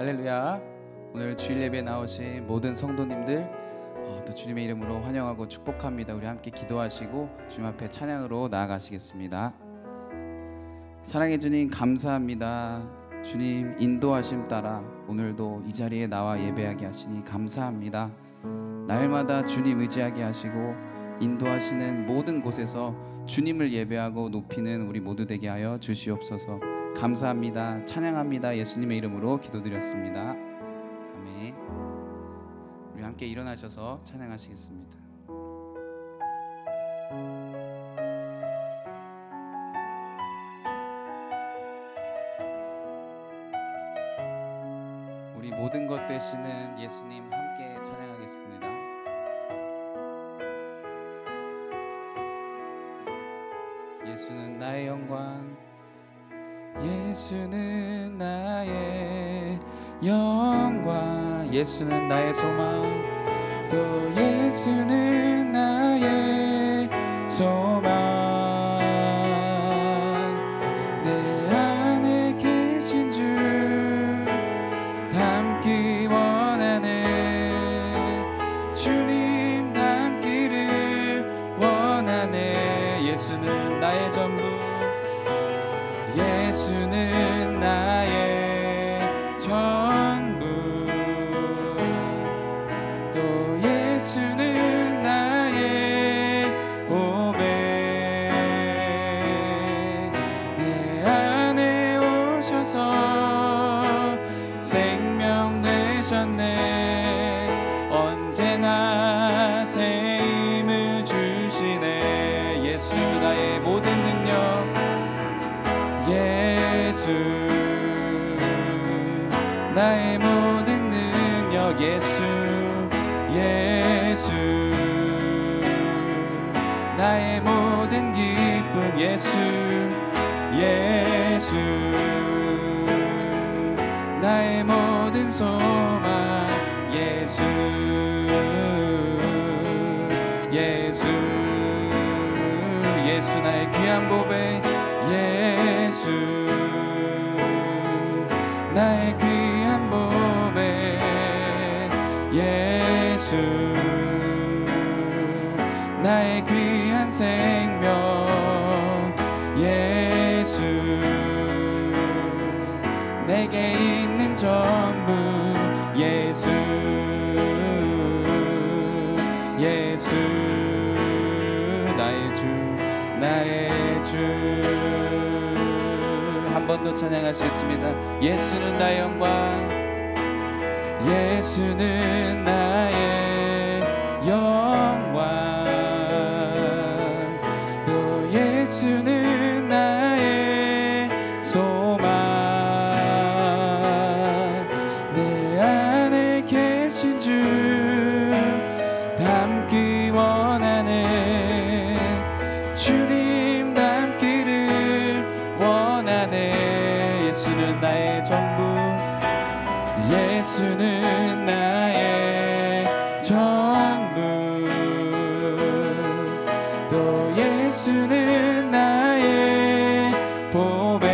할렐루야. 오늘 주일 예배에 나오신 모든 성도님들 또 주님의 이름으로 환영하고 축복합니다. 우리 함께 기도하시고 주님 앞에 찬양으로 나아가시겠습니다. 사랑해 주님 감사합니다. 주님 인도하심 따라 오늘도 이 자리에 나와 예배하게 하시니 감사합니다. 날마다 주님 의지하게 하시고 인도하시는 모든 곳에서 주님을 예배하고 높이는 우리 모두 되게 하여 주시옵소서. 감사합니다. 찬양합니다. 예수님의 이름으로 기도드렸습니다. 아멘. 우리 함께 일어나셔서 찬양하시겠습니다. 우리 모든 것 되시는 예수님 함께 찬양하겠습니다. 예수는 나의 영광, 예수는 나의 영광, 예수는 나의 소망, 또 예수는 나의 소망. 내 안에 계신 주 닮기 원하네, 주님 닮기를 원하네. 예수는 나의 전부, 예수는 나의 전부, 또 예수는 나의 보배. 내 안에 오셔서 생명 되셨네, 언제나 새 힘을 주시네. 예수 나의 모든 능력, 예수 나의 모든 능력, 예수 예수 나의 모든 기쁨, 예수 예수 나의 모든 소망, 예수 예수 예수 나의 귀한 보배, 예수 나의 귀한 보배, 예수 나의 귀한 생명, 예수 내게 있는 전부, 예수 예수 나의 주 나의 주. 한 번 더 찬양하시겠습니다. 예수는 나의 영광, 예수는 나의 영광, 또 예수는 나의 소망. 내 안에 계신 주 닮기 원하네, 주님 닮기를 원하네. 예수는 나의 전부, 예수는 나의 전부, 또 예수는 나의 보배.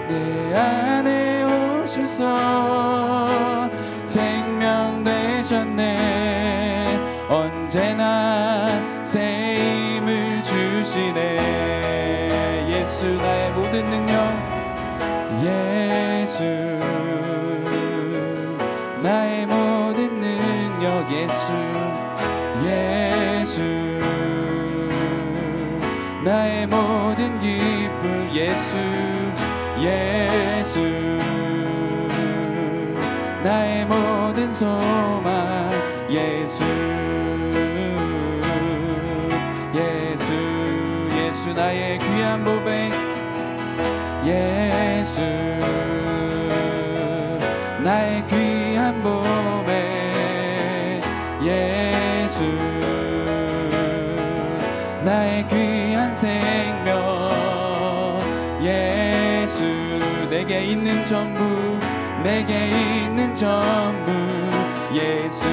내 안에 오셔서 생명 되셨네, 언제나 새 힘을 주시네. 예수 나의 모든 능력, 예수 나의 모든 능력, 예수 예수 나의 모든 기쁨, 예수 예수 나의 모든 소망, 예수 예수 예수 나의 귀한 보배, 예수 나의 귀한 보배, 예수 나의 귀한 생명, 예수 내게 있는 전부, 내게 있는 전부, 예수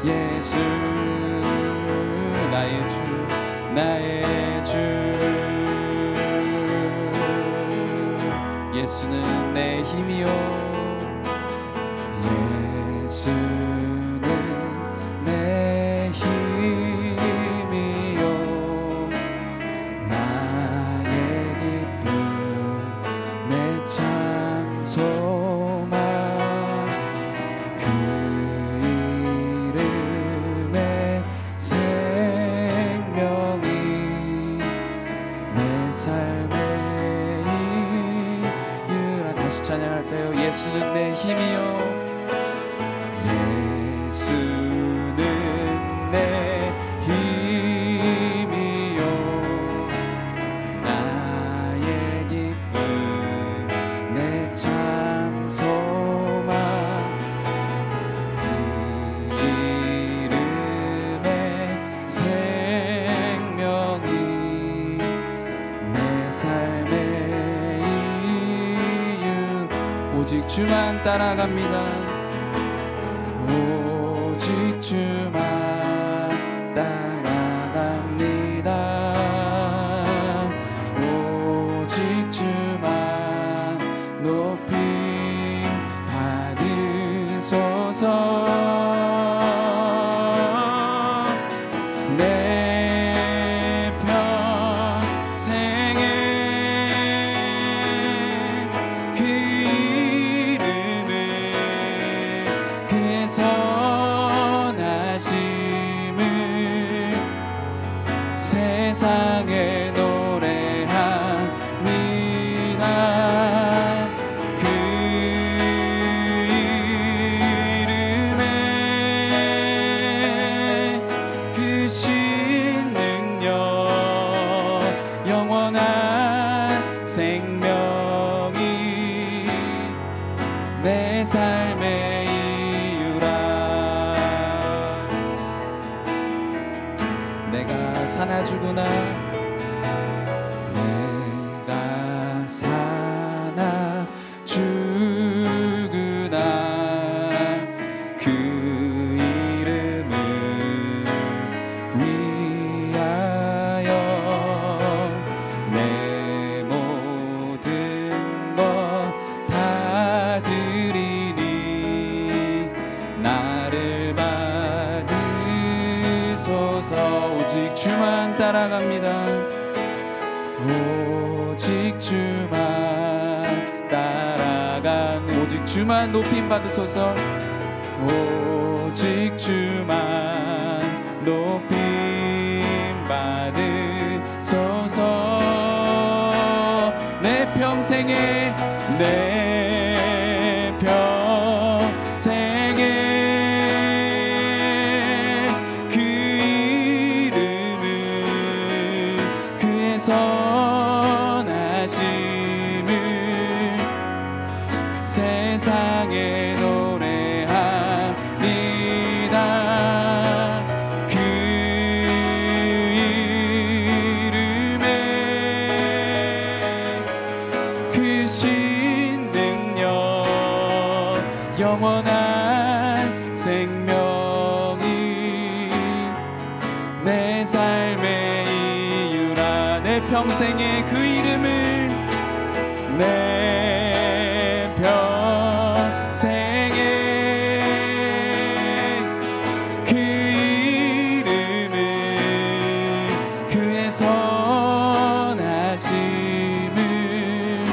예수 나의 주 나의 주. 예수는 내 힘이요 예수는 내 힘이요 나의 기쁨 내 참 소망 그 이름의 생명이 내 삶의 이유라. 다시 찬양할까요? 예수는 내 힘이요 예수는 내 힘이요 나의 기쁨 내 참 소망 그 이름의 생명이 내 삶의 이유 오직 주만 따라갑니다 오직 주만 따라갑니다 오직 주만 높임 받으소서 내 평생에 그 이름을 그의 선하심을 세상에 노래합니다 그 이름에 그 신능력 영원한 생명이 내 삶의 이유라. 내가 사나 죽으나 내가 사나 죽으나 그 이름을 위하여 내 모든 것 다 드리니 나를 받으소서. 오직 주만 따라갑니다 오직 주만 따라가는 오직 주만 높임 받으소서 오직 주만 높임 받으소서 내 평생에 내 평생에 그 이름을 그의 선하심을 세상에 노래합니다 그 이름에 그 신능력 영원한 생명이 내 삶의 이유라. 내 평생에 그 이름을 내 평생에 그 이름을 그의 선하심을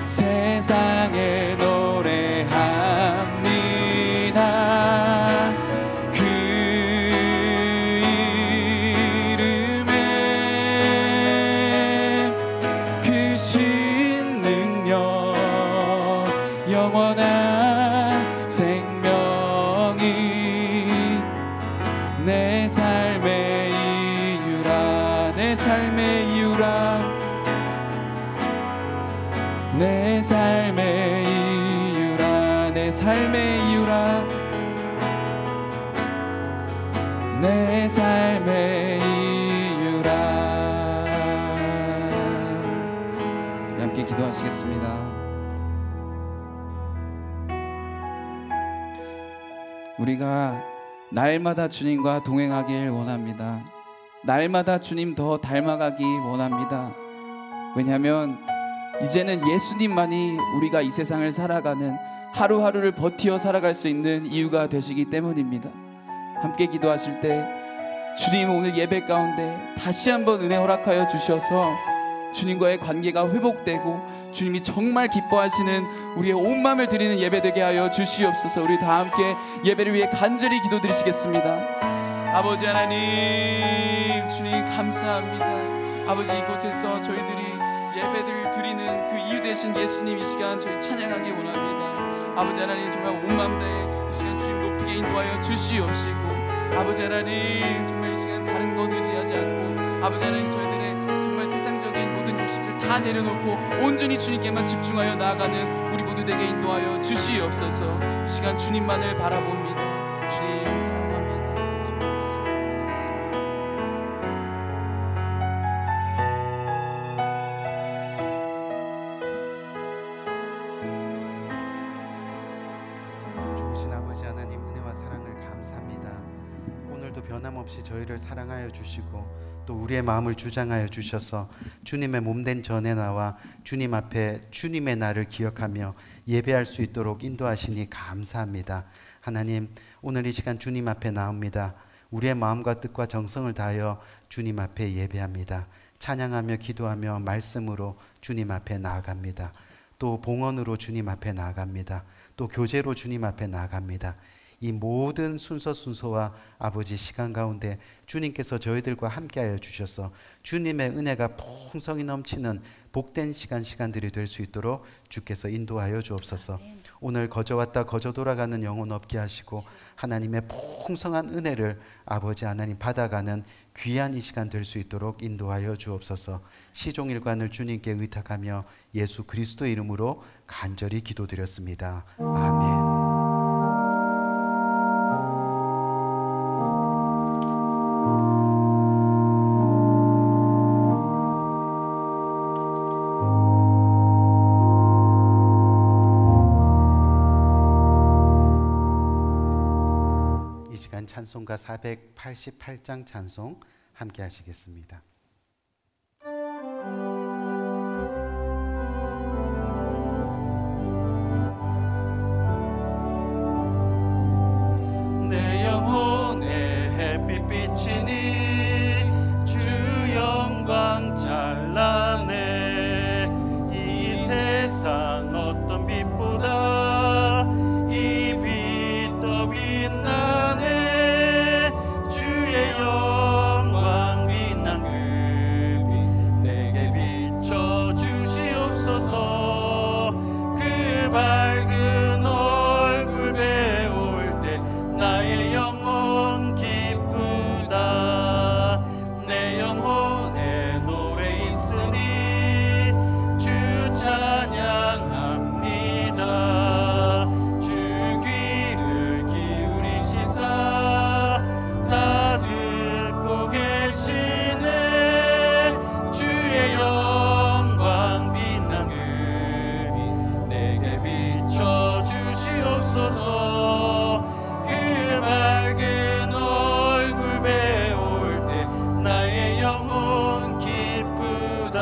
세상에 노래합니다 그 이름에 그 신능력 영원한 생명이 내 삶의 이유라. 내 삶의 이유라. 내 삶의 이유라. 내 삶의 이유라. 내 삶의 이유라. 함께 기도하시겠습니다. 우리가 날마다 주님과 동행하길 원합니다. 날마다 주님 더 닮아가기 원합니다. 왜냐하면 이제는 예수님만이 우리가 이 세상을 살아가는 하루하루를 버티어 살아갈 수 있는 이유가 되시기 때문입니다. 함께 기도하실 때 주님 오늘 예배 가운데 다시 한번 은혜 허락하여 주셔서 주님과의 관계가 회복되고 주님이 정말 기뻐하시는 우리의 온 마음을 드리는 예배 되게 하여 주시옵소서. 우리 다 함께 예배를 위해 간절히 기도드리시겠습니다. 아버지 하나님, 주님 감사합니다. 아버지, 이곳에서 저희들이 예배를 드리는 그 이유 되신 예수님 이 시간 저희 찬양하기 원합니다. 아버지 하나님, 정말 온 마음 다해 이 시간 주님 높이게 인도하여 주시옵시고, 아버지 하나님 정말 이 시간 다른 것 의지하지 않고 아버지 하나님 저희들의 정말 세상적인 모든 욕심들 다 내려놓고 온전히 주님께만 집중하여 나아가는 우리 모두 되게 인도하여 주시옵소서. 이 시간 주님만을 바라봅니다. 주님 사랑합니다. 좋으신 아버지 하나님, 은혜와 사랑을 감사합니다. 오늘도 변함없이 저희를 사랑하여 주시고 또 우리의 마음을 주장하여 주셔서 주님의 몸된 전에 나와 주님 앞에 주님의 날을 기억하며 예배할 수 있도록 인도하시니 감사합니다. 하나님, 오늘 이 시간 주님 앞에 나옵니다. 우리의 마음과 뜻과 정성을 다하여 주님 앞에 예배합니다. 찬양하며 기도하며 말씀으로 주님 앞에 나아갑니다. 또 봉헌으로 주님 앞에 나아갑니다. 또 교제로 주님 앞에 나아갑니다. 이 모든 순서와 아버지 시간 가운데 주님께서 저희들과 함께하여 주셔서 주님의 은혜가 풍성히 넘치는 복된 시간들이 될 수 있도록 주께서 인도하여 주옵소서. 오늘 거저 왔다 거저 돌아가는 영혼 없게 하시고 하나님의 풍성한 은혜를 아버지 하나님 받아가는 귀한 이 시간 될 수 있도록 인도하여 주옵소서. 시종일관을 주님께 의탁하며 예수 그리스도 이름으로 간절히 기도드렸습니다. 아멘. 찬송가 488장 찬송 함께 하시겠습니다. 내 영혼의 햇빛 비치니 주 영광 찬란해. 이 세상 어떤 빛보다 이 빛 더 빛나네. 영광 빛난 그 빛 내게 비춰 주시옵소서. 그 밝은 얼굴 배울 때 나의 영혼 기쁘다. 내 영혼에 노래 있으니 주 찬양합니다. 주 귀를 기울이시사 듣고 계시네. 주의 영광 빛난 그 빛 내게 비춰 주시옵소서. 그 밝은 얼굴 배울 때 나의 영혼 기쁘다.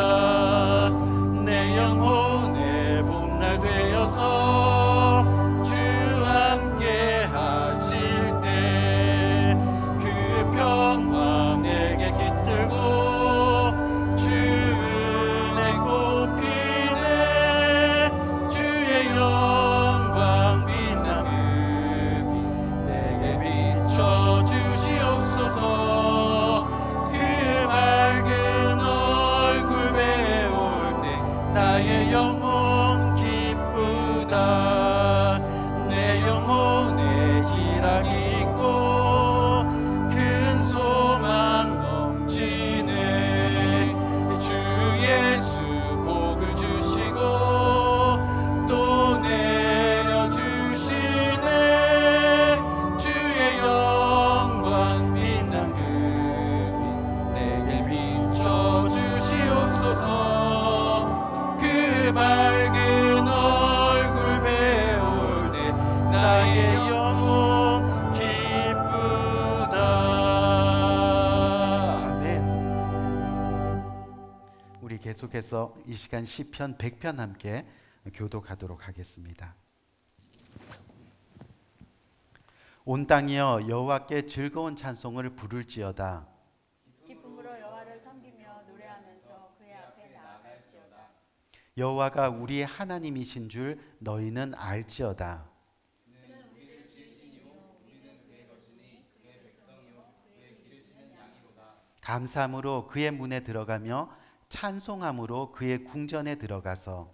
내 영혼의 봄날 되어서 주 함께 하실 때 평화 내게 깃들고 주 은혜 꽃피네. 주의 영광 빛난 그 빛 내게 비춰 주시옵소서. 그 밝은 얼굴 배울 때 나의 영혼 기쁘다. 내 영혼에 희락이 있고 큰 소망 넘치네. 주 예수 복을 주시고 또 내려주시네. 주의 영광 빛난 그 빛 내게 비춰 주시옵소서. 그 밝은 계속해서 이 시간 시편 100편 함께 교독하도록 하겠습니다. 온 땅이여 여호와께 즐거운 찬송을 부를지어다. 기쁨으로 여호와를 섬기며 노래하면서 그의 앞에 나아갈지어다. 여호와가 우리의 하나님이신 줄 너희는 알지어다. 그는 우리를 지으시니요 우리는 그의 것이니 그의 백성이요 그의 기르시는 양이로다. 감사함으로 그의 문에 들어가며 찬송함으로 그의 궁전에 들어가서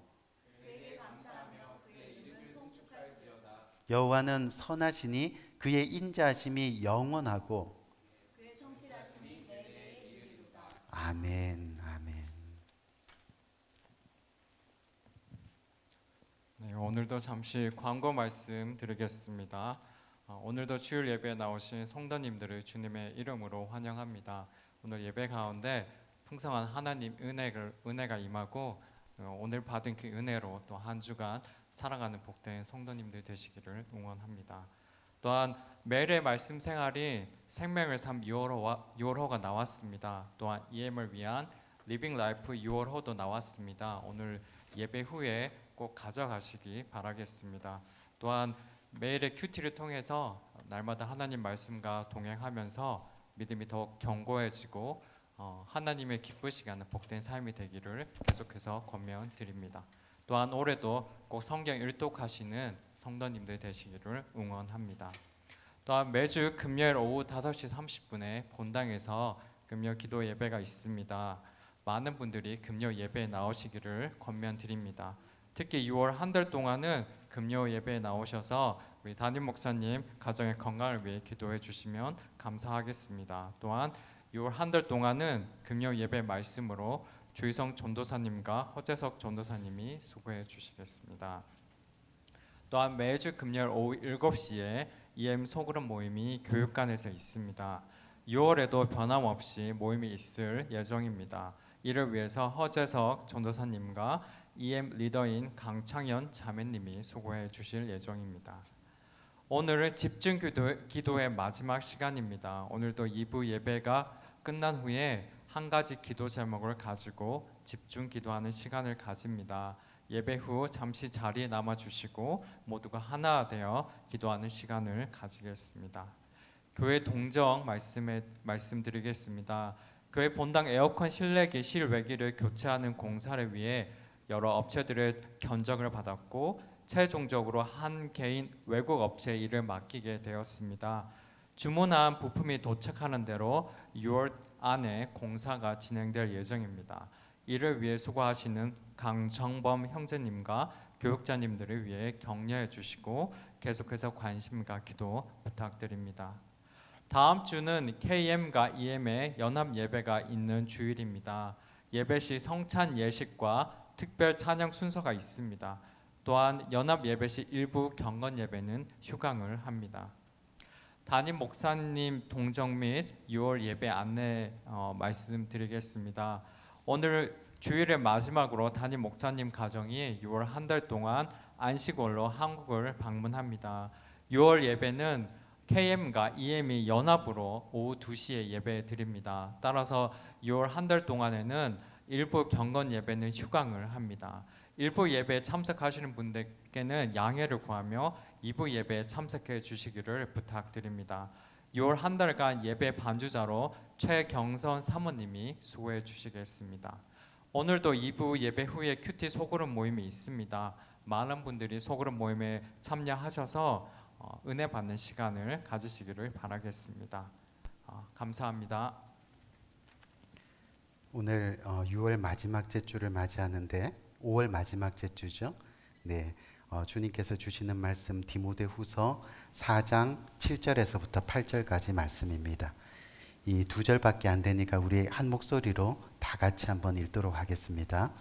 그에게 감사하며 그의 이름을 송축할지어다. 여호와는 선하시니 그의 인자하심이 영원하고 그의 성실하심이 대대에 이르리로다. 아멘. 아멘. 네, 오늘도 잠시 광고 말씀 드리겠습니다. 오늘도 주일 예배에 나오신 성도님들을 주님의 이름으로 환영합니다. 오늘 예배 가운데 풍성한 하나님 은혜가 임하고 오늘 받은 그 은혜로 또 한 주간 살아가는 복된 성도님들 되시기를 응원합니다. 또한 매일의 말씀 생활이 생명을 삶 6월호가 나왔습니다. 또한 EM을 위한 리빙 라이프 6월호도 나왔습니다. 오늘 예배 후에 꼭 가져가시기 바라겠습니다. 또한 매일의 큐티를 통해서 날마다 하나님 말씀과 동행하면서 믿음이 더욱 견고해지고 하나님의 기쁘시게 하는 복된 삶이 되기를 계속해서 권면드립니다. 또한 올해도 꼭 성경 일독하시는 성도님들 되시기를 응원합니다. 또한 매주 금요일 오후 5시 30분에 본당에서 금요 기도 예배가 있습니다. 많은 분들이 금요 예배에 나오시기를 권면드립니다. 특히 6월 한 달 동안은 금요 예배에 나오셔서 우리 담임 목사님 가정의 건강을 위해 기도해 주시면 감사하겠습니다. 또한 6월 한 달 동안은 금요 예배 말씀으로 주희성 전도사님과 허재석 전도사님이 수고해 주시겠습니다. 또한 매주 금요일 오후 7시에 EM 소그룹 모임이 교육관에서 있습니다. 6월에도 변함없이 모임이 있을 예정입니다. 이를 위해서 허재석 전도사님과 EM 리더인 강창현 자매님이 수고해 주실 예정입니다. 오늘은 집중 기도의 마지막 시간입니다. 오늘도 2부 예배가 끝난 후에 한 가지 기도 제목을 가지고 집중 기도하는 시간을 가집니다. 예배 후 잠시 자리에 남아주시고 모두가 하나 되어 기도하는 시간을 가지겠습니다. 교회 동정 말씀드리겠습니다. 교회 본당 에어컨 실내기 실외기를 교체하는 공사를 위해 여러 업체들의 견적을 받았고 최종적으로 한 개인 외국 업체에 일을 맡기게 되었습니다. 주문한 부품이 도착하는 대로 6월 안에 공사가 진행될 예정입니다. 이를 위해 수고하시는 강정범 형제님과 교육자님들을 위해 격려해 주시고 계속해서 관심과 기도 부탁드립니다. 다음 주는 KM과 EM의 연합 예배가 있는 주일입니다. 예배 시 성찬 예식과 특별 찬양 순서가 있습니다. 또한 연합 예배 시 일부 경건 예배는 휴강을 합니다. 담임 목사님 동정 및 6월 예배 안내 말씀드리겠습니다. 오늘 주일의 마지막으로 담임 목사님 가정이 6월 한 달 동안 안식월로 한국을 방문합니다. 6월 예배는 KM과 EM이 연합으로 오후 2시에 예배 드립니다. 따라서 6월 한 달 동안에는 일부 경건 예배는 휴강을 합니다. 일부 예배에 참석하시는 분들께는 양해를 구하며 2부 예배에 참석해 주시기를 부탁드립니다. 6월 한 달간 예배 반주자로 최경선 사모님이 수고해 주시겠습니다. 오늘도 2부 예배 후에 큐티 소그룹 모임이 있습니다. 많은 분들이 소그룹 모임에 참여하셔서 은혜 받는 시간을 가지시기를 바라겠습니다. 감사합니다. 오늘 6월 마지막 제주를 맞이하는데 5월 마지막 제주죠. 네, 주님께서 주시는 말씀 디모데후서 4장 7절에서부터 8절까지 말씀입니다. 이 두 절밖에 안 되니까 우리 한 목소리로 다 같이 한번 읽도록 하겠습니다.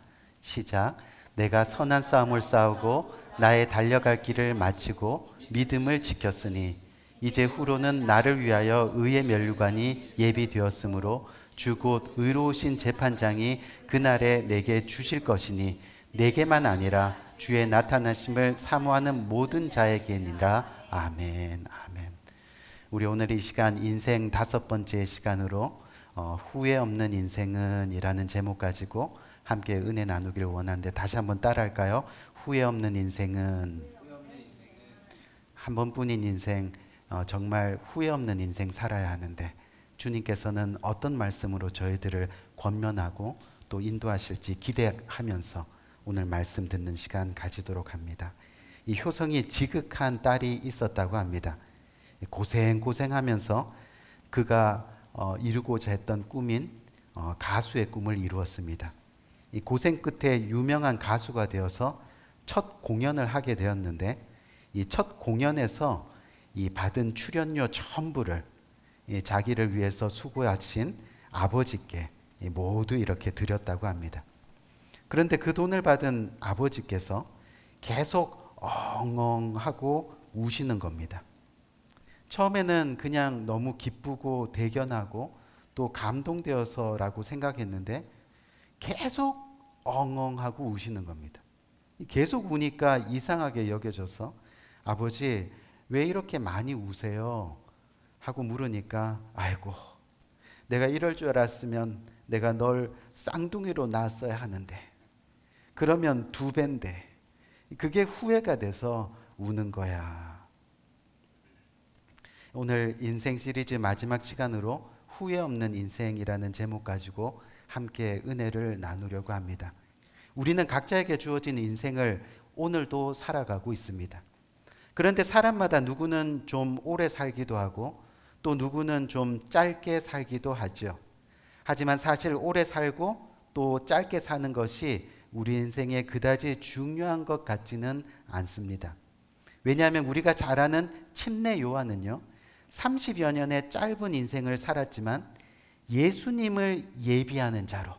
시작. 내가 선한 싸움을 싸우고 나의 달려갈 길을 마치고 믿음을 지켰으니 이제 후로는 나를 위하여 의의 면류관이 예비되었으므로 주 곧 의로우신 재판장이 그날에 내게 주실 것이니 내게만 아니라 주의 나타나심을 사모하는 모든 자에게니라. 아멘. 아멘. 우리 오늘 이 시간 인생 5번째 시간으로 후회 없는 인생은 이라는 제목 가지고 함께 은혜 나누기를 원하는데 다시 한번 따라할까요? 후회 없는 인생은 한 번뿐인 인생, 정말 후회 없는 인생 살아야 하는데 주님께서는 어떤 말씀으로 저희들을 권면하고 또 인도하실지 기대하면서 오늘 말씀 듣는 시간 가지도록 합니다. 이 효성이 지극한 딸이 있었다고 합니다. 고생하면서 그가 이루고자 했던 꿈인 가수의 꿈을 이루었습니다. 이 고생 끝에 유명한 가수가 되어서 첫 공연을 하게 되었는데 이 첫 공연에서 이 받은 출연료 전부를 자기를 위해서 수고하신 아버지께 모두 이렇게 드렸다고 합니다. 그런데 그 돈을 받은 아버지께서 계속 엉엉하고 우시는 겁니다. 처음에는 그냥 너무 기쁘고 대견하고 또 감동되어서라고 생각했는데 계속 엉엉하고 우시는 겁니다. 계속 우니까 이상하게 여겨져서 아버지 왜 이렇게 많이 우세요? 하고 물으니까 아이고 내가 이럴 줄 알았으면 내가 널 쌍둥이로 낳았어야 하는데 그러면 2배인데 그게 후회가 돼서 우는 거야. 오늘 인생 시리즈 마지막 시간으로 후회 없는 인생이라는 제목 가지고 함께 은혜를 나누려고 합니다. 우리는 각자에게 주어진 인생을 오늘도 살아가고 있습니다. 그런데 사람마다 누구는 좀 오래 살기도 하고 또 누구는 좀 짧게 살기도 하죠. 하지만 사실 오래 살고 또 짧게 사는 것이 우리 인생에 그다지 중요한 것 같지는 않습니다. 왜냐하면 우리가 잘 아는 침례 요한은요 30여 년의 짧은 인생을 살았지만 예수님을 예비하는 자로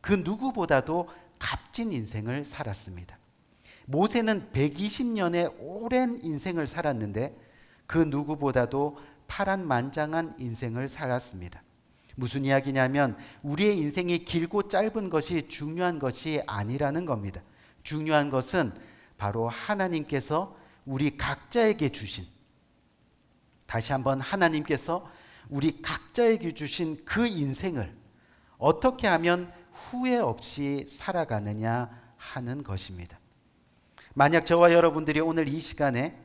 그 누구보다도 값진 인생을 살았습니다. 모세는 120년의 오랜 인생을 살았는데 그 누구보다도 파란만장한 인생을 살았습니다. 무슨 이야기냐면 우리의 인생이 길고 짧은 것이 중요한 것이 아니라는 겁니다. 중요한 것은 바로 하나님께서 우리 각자에게 주신, 다시 한번 하나님께서 우리 각자에게 주신 그 인생을 어떻게 하면 후회 없이 살아가느냐 하는 것입니다. 만약 저와 여러분들이 오늘 이 시간에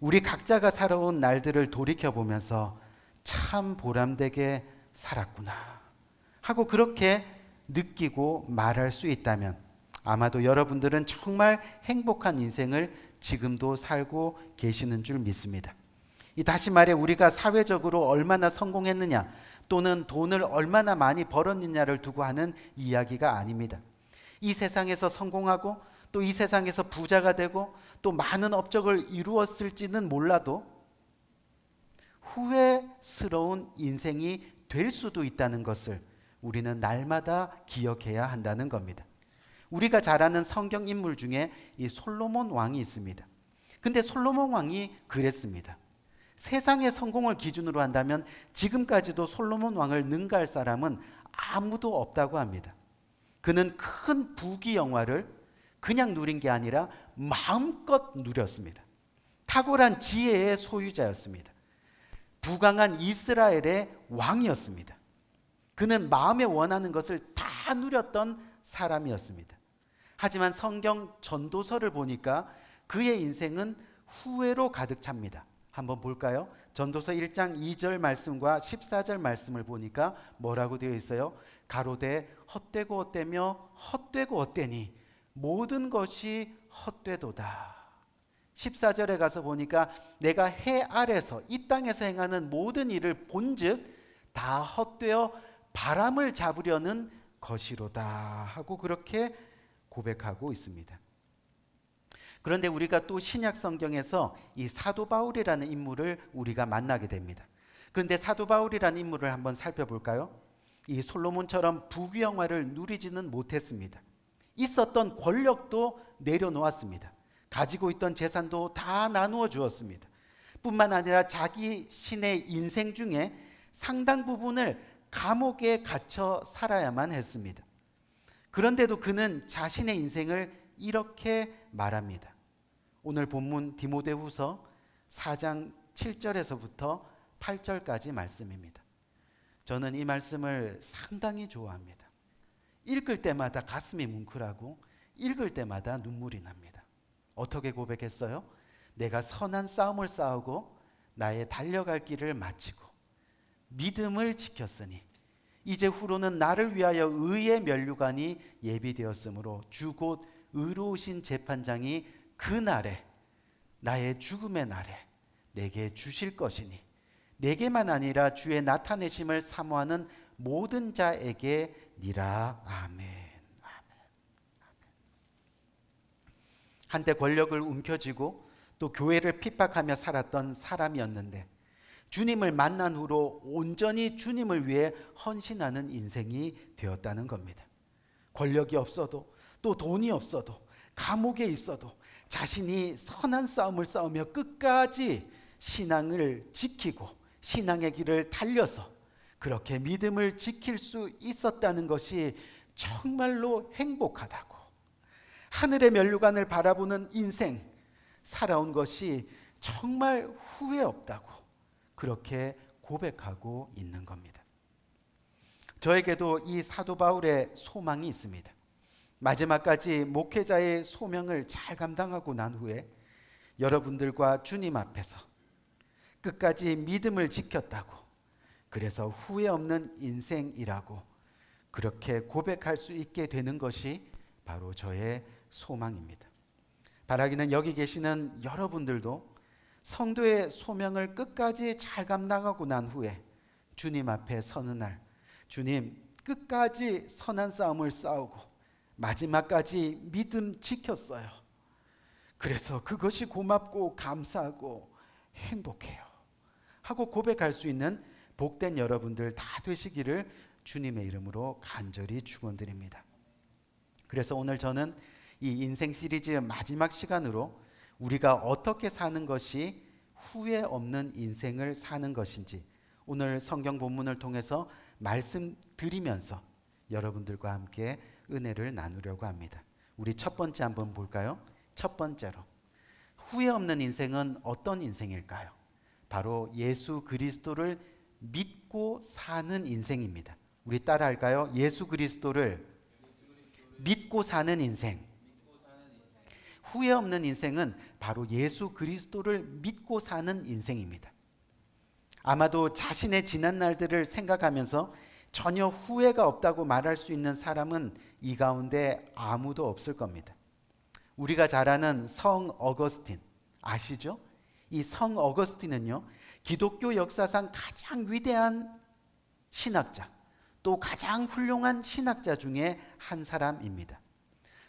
우리 각자가 살아온 날들을 돌이켜보면서 참 보람되게 살았구나 하고 그렇게 느끼고 말할 수 있다면 아마도 여러분들은 정말 행복한 인생을 지금도 살고 계시는 줄 믿습니다. 다시 말해 우리가 사회적으로 얼마나 성공했느냐 또는 돈을 얼마나 많이 벌었느냐를 두고 하는 이야기가 아닙니다. 이 세상에서 성공하고 또 이 세상에서 부자가 되고 또 많은 업적을 이루었을지는 몰라도 후회스러운 인생이 될 수도 있다는 것을 우리는 날마다 기억해야 한다는 겁니다. 우리가 잘 아는 성경 인물 중에 이 솔로몬 왕이 있습니다. 근데 솔로몬 왕이 그랬습니다. 세상의 성공을 기준으로 한다면 지금까지도 솔로몬 왕을 능가할 사람은 아무도 없다고 합니다. 그는 큰 부귀영화를 그냥 누린 게 아니라 마음껏 누렸습니다. 탁월한 지혜의 소유자였습니다. 부강한 이스라엘의 왕이었습니다. 그는 마음에 원하는 것을 다 누렸던 사람이었습니다. 하지만 성경 전도서를 보니까 그의 인생은 후회로 가득 찹니다. 한번 볼까요? 전도서 1장 2절 말씀과 14절 말씀을 보니까 뭐라고 되어 있어요? 가로되 헛되고 헛되며 헛되고 헛되니 모든 것이 헛되도다. 14절에 가서 보니까 내가 해 아래서 이 땅에서 행하는 모든 일을 본즉 다 헛되어 바람을 잡으려는 것이로다 하고 그렇게 고백하고 있습니다. 그런데 우리가 또 신약 성경에서 이 사도 바울이라는 인물을 우리가 만나게 됩니다. 그런데 사도 바울이라는 인물을 한번 살펴볼까요? 이 솔로몬처럼 부귀영화를 누리지는 못했습니다. 있었던 권력도 내려놓았습니다. 가지고 있던 재산도 다 나누어 주었습니다. 뿐만 아니라 자기 신의 인생 중에 상당 부분을 감옥에 갇혀 살아야만 했습니다. 그런데도 그는 자신의 인생을 이렇게 말합니다. 오늘 본문 디모데후서 4장 7절에서부터 8절까지 말씀입니다. 저는 이 말씀을 상당히 좋아합니다. 읽을 때마다 가슴이 뭉클하고 읽을 때마다 눈물이 납니다. 어떻게 고백했어요? 내가 선한 싸움을 싸우고 나의 달려갈 길을 마치고 믿음을 지켰으니 이제 후로는 나를 위하여 의의 면류관이 예비되었으므로 주 곧 의로우신 재판장이 그 날에 나의 죽음의 날에 내게 주실 것이니 내게만 아니라 주의 나타내심을 사모하는 모든 자에게 니라. 아멘. 한때 권력을 움켜쥐고 또 교회를 핍박하며 살았던 사람이었는데 주님을 만난 후로 온전히 주님을 위해 헌신하는 인생이 되었다는 겁니다. 권력이 없어도 또 돈이 없어도 감옥에 있어도 자신이 선한 싸움을 싸우며 끝까지 신앙을 지키고 신앙의 길을 달려서 그렇게 믿음을 지킬 수 있었다는 것이 정말로 행복하다고, 하늘의 면류관을 바라보는 인생 살아온 것이 정말 후회 없다고 그렇게 고백하고 있는 겁니다. 저에게도 이 사도 바울의 소망이 있습니다. 마지막까지 목회자의 소명을 잘 감당하고 난 후에 여러분들과 주님 앞에서 끝까지 믿음을 지켰다고, 그래서 후회 없는 인생이라고 그렇게 고백할 수 있게 되는 것이 바로 저의 소망입니다. 바라기는 여기 계시는 여러분들도 성도의 소명을 끝까지 잘 감당하고 난 후에 주님 앞에 서는 날, 주님 끝까지 선한 싸움을 싸우고 마지막까지 믿음 지켰어요. 그래서 그것이 고맙고 감사하고 행복해요 하고 고백할 수 있는 복된 여러분들 다 되시기를 주님의 이름으로 간절히 축원드립니다. 그래서 오늘 저는 이 인생 시리즈 마지막 시간으로 우리가 어떻게 사는 것이 후회 없는 인생을 사는 것인지 오늘 성경 본문을 통해서 말씀드리면서 여러분들과 함께 은혜를 나누려고 합니다. 우리 첫 번째 한번 볼까요? 첫 번째로, 후회 없는 인생은 어떤 인생일까요? 바로 예수 그리스도를 믿고 사는 인생입니다. 우리 따라 할까요? 예수 그리스도를 믿고 사는 인생. 후회 없는 인생은 바로 예수 그리스도를 믿고 사는 인생입니다. 아마도 자신의 지난 날들을 생각하면서 전혀 후회가 없다고 말할 수 있는 사람은 이 가운데 아무도 없을 겁니다. 우리가 잘 아는 성 어거스틴 아시죠? 이 성 어거스틴은요, 기독교 역사상 가장 위대한 신학자, 또 가장 훌륭한 신학자 중에 한 사람입니다.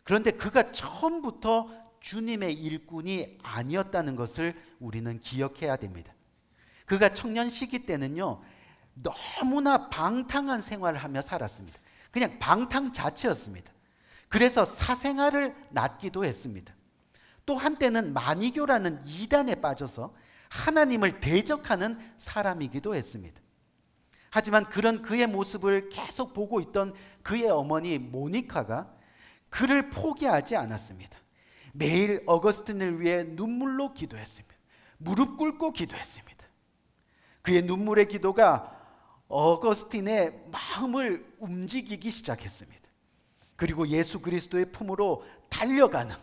그런데 그가 처음부터 주님의 일꾼이 아니었다는 것을 우리는 기억해야 됩니다. 그가 청년 시기 때는요, 너무나 방탕한 생활을 하며 살았습니다. 그냥 방탕 자체였습니다. 그래서 사생활을 낳기도 했습니다. 또 한때는 마니교라는 이단에 빠져서 하나님을 대적하는 사람이기도 했습니다. 하지만 그런 그의 모습을 계속 보고 있던 그의 어머니 모니카가 그를 포기하지 않았습니다. 매일 어거스틴을 위해 눈물로 기도했습니다. 무릎 꿇고 기도했습니다. 그의 눈물의 기도가 어거스틴의 마음을 움직이기 시작했습니다. 그리고 예수 그리스도의 품으로 달려가는,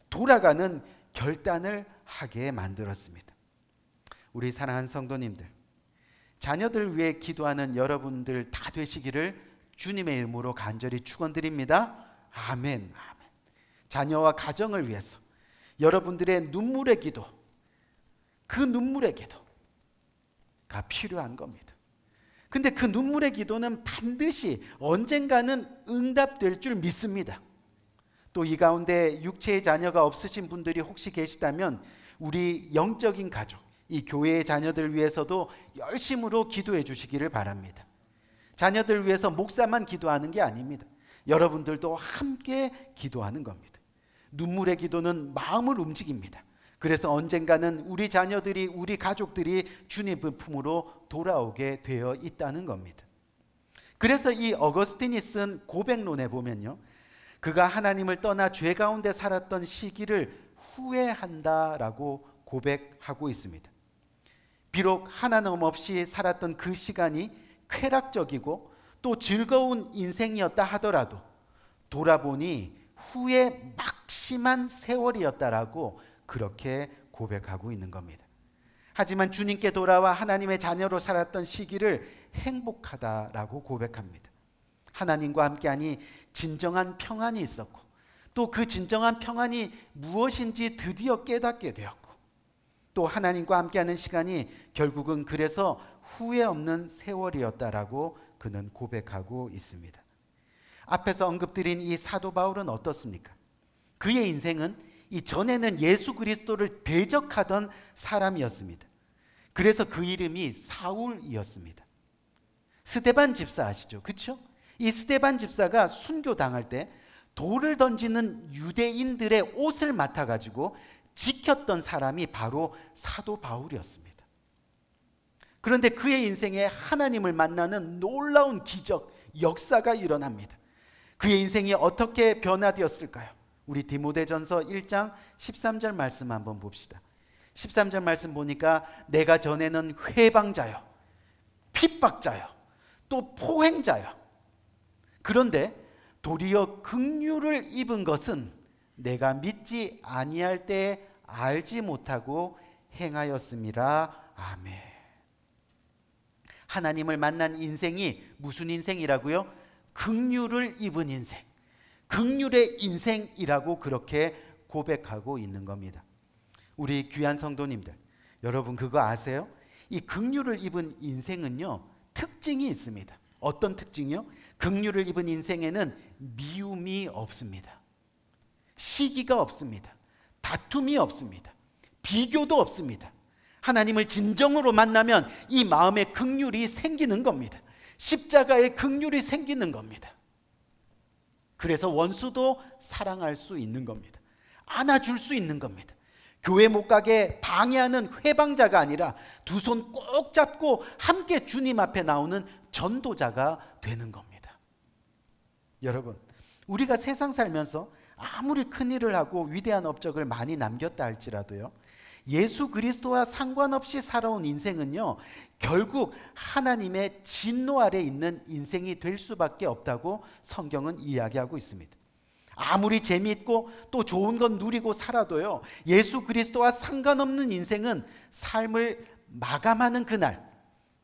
돌아가는 결단을 하게 만들었습니다. 우리 사랑하는 성도님들, 자녀들 위해 기도하는 여러분들 다 되시기를 주님의 이름으로 간절히 축원드립니다. 아멘. 아멘. 자녀와 가정을 위해서 여러분들의 눈물의 기도, 그 눈물의 기도가 필요한 겁니다. 근데 그 눈물의 기도는 반드시 언젠가는 응답될 줄 믿습니다. 또 이 가운데 육체의 자녀가 없으신 분들이 혹시 계시다면 우리 영적인 가족, 이 교회의 자녀들 위해서도 열심으로 기도해 주시기를 바랍니다. 자녀들 위해서 목사만 기도하는 게 아닙니다. 여러분들도 함께 기도하는 겁니다. 눈물의 기도는 마음을 움직입니다. 그래서 언젠가는 우리 자녀들이, 우리 가족들이 주님의 품으로 돌아오게 되어 있다는 겁니다. 그래서 이 어거스틴이 쓴 고백론에 보면요, 그가 하나님을 떠나 죄 가운데 살았던 시기를 후회한다라고 고백하고 있습니다. 비록 하나님 없이 살았던 그 시간이 쾌락적이고 또 즐거운 인생이었다 하더라도 돌아보니 후회 막심한 세월이었다라고 그렇게 고백하고 있는 겁니다. 하지만 주님께 돌아와 하나님의 자녀로 살았던 시기를 행복하다라고 고백합니다. 하나님과 함께하니 진정한 평안이 있었고 또 그 진정한 평안이 무엇인지 드디어 깨닫게 되었고 또 하나님과 함께하는 시간이 결국은 그래서 후회 없는 세월이었다라고 그는 고백하고 있습니다. 앞에서 언급드린 이 사도 바울은 어떻습니까? 그의 인생은 이전에는 예수 그리스도를 대적하던 사람이었습니다. 그래서 그 이름이 사울이었습니다. 스데반 집사 아시죠? 그렇죠? 이 스데반 집사가 순교당할 때 돌을 던지는 유대인들의 옷을 맡아가지고 지켰던 사람이 바로 사도 바울이었습니다. 그런데 그의 인생에 하나님을 만나는 놀라운 기적, 역사가 일어납니다. 그의 인생이 어떻게 변화되었을까요? 우리 디모데전서 1장 13절 말씀 한번 봅시다. 13절 말씀 보니까 내가 전에는 회방자요, 핍박자요, 또 포행자요. 그런데 도리어 긍휼을 입은 것은 내가 믿지 아니할 때 알지 못하고 행하였음이라. 아멘. 하나님을 만난 인생이 무슨 인생이라고요? 긍휼을 입은 인생, 긍휼의 인생이라고 그렇게 고백하고 있는 겁니다. 우리 귀한 성도님들, 여러분 그거 아세요? 이 긍휼을 입은 인생은요 특징이 있습니다. 어떤 특징이요? 긍휼을 입은 인생에는 미움이 없습니다. 시기가 없습니다. 다툼이 없습니다. 비교도 없습니다. 하나님을 진정으로 만나면 이 마음에 긍휼이 생기는 겁니다. 십자가에 긍휼이 생기는 겁니다. 그래서 원수도 사랑할 수 있는 겁니다. 안아줄 수 있는 겁니다. 교회 못 가게 방해하는 회방자가 아니라 두 손 꼭 잡고 함께 주님 앞에 나오는 전도자가 되는 겁니다. 여러분, 우리가 세상 살면서 아무리 큰일을 하고 위대한 업적을 많이 남겼다 할지라도요, 예수 그리스도와 상관없이 살아온 인생은요 결국 하나님의 진노 아래 있는 인생이 될 수밖에 없다고 성경은 이야기하고 있습니다. 아무리 재미있고 또 좋은 건 누리고 살아도요 예수 그리스도와 상관없는 인생은 삶을 마감하는 그날